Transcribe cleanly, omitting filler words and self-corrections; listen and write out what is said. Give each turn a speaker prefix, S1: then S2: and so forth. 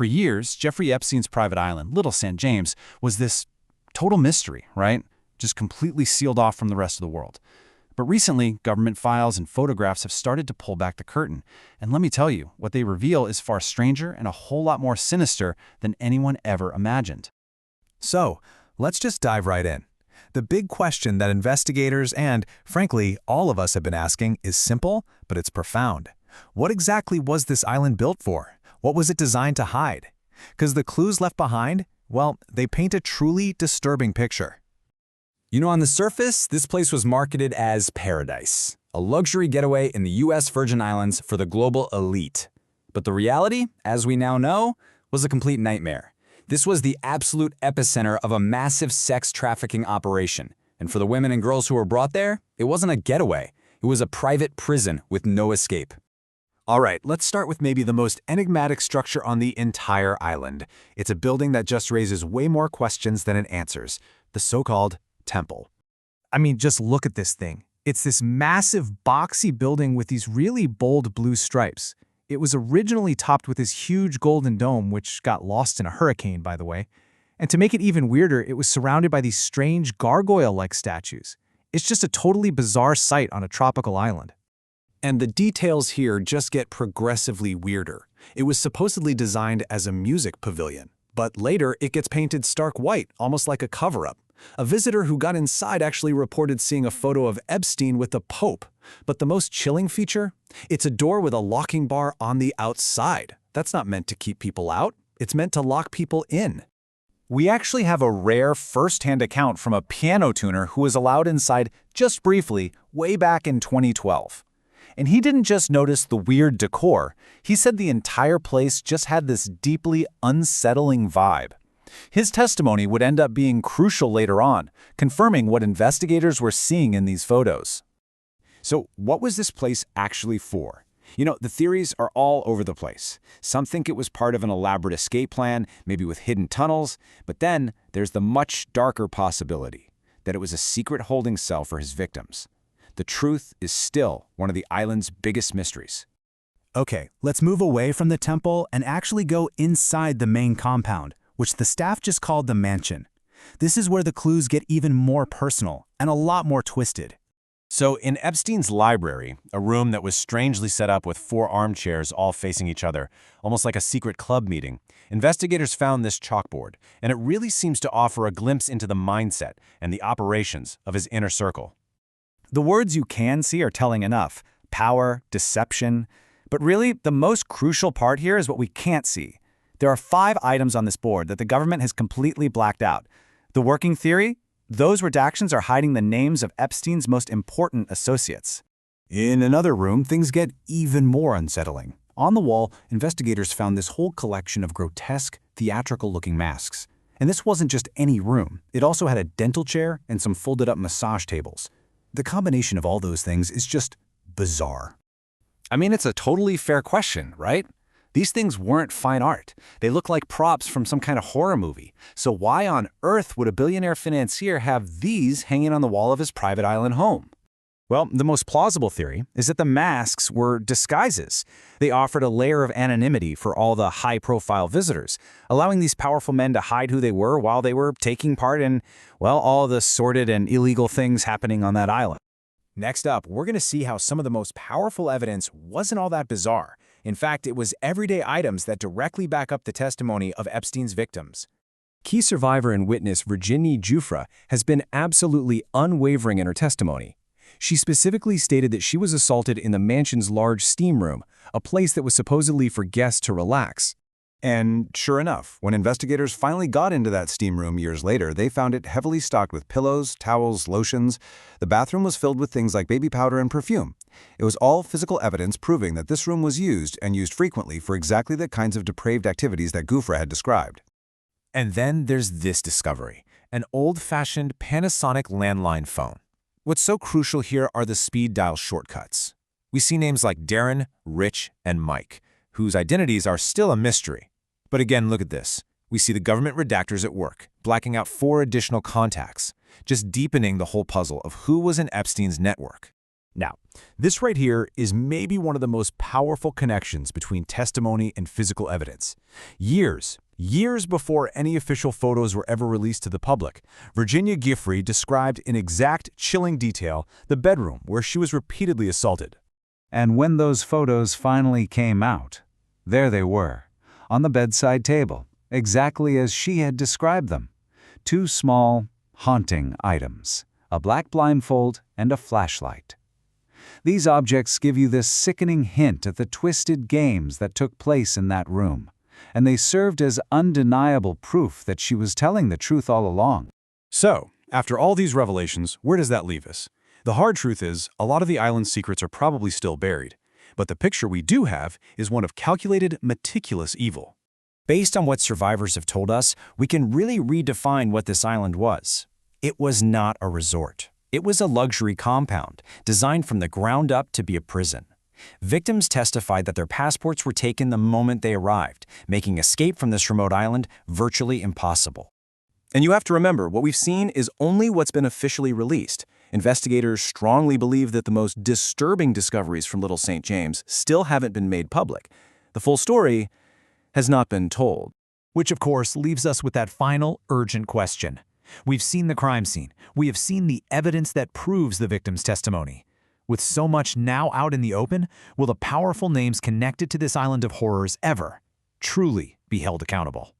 S1: For years, Jeffrey Epstein's private island, Little St. James, was this total mystery, right? Just completely sealed off from the rest of the world. But recently, government files and photographs have started to pull back the curtain. And let me tell you, what they reveal is far stranger and a whole lot more sinister than anyone ever imagined.
S2: So, let's just dive right in. The big question that investigators and, frankly, all of us have been asking is simple, but it's profound. What exactly was this island built for? What was it designed to hide? Because the clues left behind, well, they paint a truly disturbing picture.
S3: You know, on the surface, this place was marketed as paradise, a luxury getaway in the U.S. Virgin Islands for the global elite. But the reality, as we now know, was a complete nightmare. This was the absolute epicenter of a massive sex trafficking operation. And for the women and girls who were brought there, it wasn't a getaway. It was a private prison with no escape.
S2: All right, let's start with maybe the most enigmatic structure on the entire island. It's a building that just raises way more questions than it answers, the so-called temple.
S4: I mean, just look at this thing. It's this massive, boxy building with these really bold blue stripes. It was originally topped with this huge golden dome, which got lost in a hurricane, by the way. And to make it even weirder, it was surrounded by these strange gargoyle-like statues. It's just a totally bizarre sight on a tropical island.
S2: And the details here just get progressively weirder. It was supposedly designed as a music pavilion, but later it gets painted stark white, almost like a cover-up. A visitor who got inside actually reported seeing a photo of Epstein with the Pope. But the most chilling feature? It's a door with a locking bar on the outside. That's not meant to keep people out. It's meant to lock people in.
S5: We actually have a rare first-hand account from a piano tuner who was allowed inside just briefly way back in 2012. And he didn't just notice the weird decor. He said the entire place just had this deeply unsettling vibe. His testimony would end up being crucial later on, confirming what investigators were seeing in these photos.
S6: So what was this place actually for? You know, the theories are all over the place. Some think it was part of an elaborate escape plan, maybe with hidden tunnels, but then there's the much darker possibility that it was a secret holding cell for his victims. The truth is still one of the island's biggest mysteries.
S4: Okay, let's move away from the temple and actually go inside the main compound, which the staff just called the mansion. This is where the clues get even more personal and a lot more twisted.
S5: So in Epstein's library, a room that was strangely set up with 4 armchairs all facing each other, almost like a secret club meeting, investigators found this chalkboard, and it really seems to offer a glimpse into the mindset and the operations of his inner circle.
S7: The words you can see are telling enough: power, deception. But really, the most crucial part here is what we can't see. There are 5 items on this board that the government has completely blacked out. The working theory? Those redactions are hiding the names of Epstein's most important associates.
S2: In another room, things get even more unsettling. On the wall, investigators found this whole collection of grotesque, theatrical-looking masks. And this wasn't just any room. It also had a dental chair and some folded-up massage tables. The combination of all those things is just bizarre.
S1: I mean, it's a totally fair question, right? These things weren't fine art. They look like props from some kind of horror movie. So why on earth would a billionaire financier have these hanging on the wall of his private island home?
S7: Well, the most plausible theory is that the masks were disguises. They offered a layer of anonymity for all the high-profile visitors, allowing these powerful men to hide who they were while they were taking part in, well, all the sordid and illegal things happening on that island.
S5: Next up, we're going to see how some of the most powerful evidence wasn't all that bizarre. In fact, it was everyday items that directly back up the testimony of Epstein's victims.
S3: Key survivor and witness Virginie Giuffre has been absolutely unwavering in her testimony. She specifically stated that she was assaulted in the mansion's large steam room, a place that was supposedly for guests to relax.
S2: And sure enough, when investigators finally got into that steam room years later, they found it heavily stocked with pillows, towels, lotions. The bathroom was filled with things like baby powder and perfume. It was all physical evidence proving that this room was used, and used frequently, for exactly the kinds of depraved activities that Giuffre had described.
S5: And then there's this discovery, an old-fashioned Panasonic landline phone. What's so crucial here are the speed dial shortcuts. We see names like Darren, Rich, and Mike, whose identities are still a mystery. But again, look at this. We see the government redactors at work, blacking out 4 additional contacts, just deepening the whole puzzle of who was in Epstein's network.
S2: Now, this right here is maybe one of the most powerful connections between testimony and physical evidence. Years before any official photos were ever released to the public, Virginia Giuffre described in exact, chilling detail the bedroom where she was repeatedly assaulted.
S5: And when those photos finally came out, there they were, on the bedside table, exactly as she had described them. Two small, haunting items, a black blindfold and a flashlight. These objects give you this sickening hint at the twisted games that took place in that room, and they served as undeniable proof that she was telling the truth all along.
S2: So, after all these revelations, where does that leave us? The hard truth is, a lot of the island's secrets are probably still buried. But the picture we do have is one of calculated, meticulous evil.
S6: Based on what survivors have told us, we can really redefine what this island was. It was not a resort. It was a luxury compound, designed from the ground up to be a prison. Victims testified that their passports were taken the moment they arrived, making escape from this remote island virtually impossible.
S8: And you have to remember, what we've seen is only what's been officially released. Investigators strongly believe that the most disturbing discoveries from Little St. James still haven't been made public. The full story has not been told.
S4: Which, of course, leaves us with that final, urgent question. We've seen the crime scene. We have seen the evidence that proves the victim's testimony. With so much now out in the open, will the powerful names connected to this island of horrors ever truly be held accountable?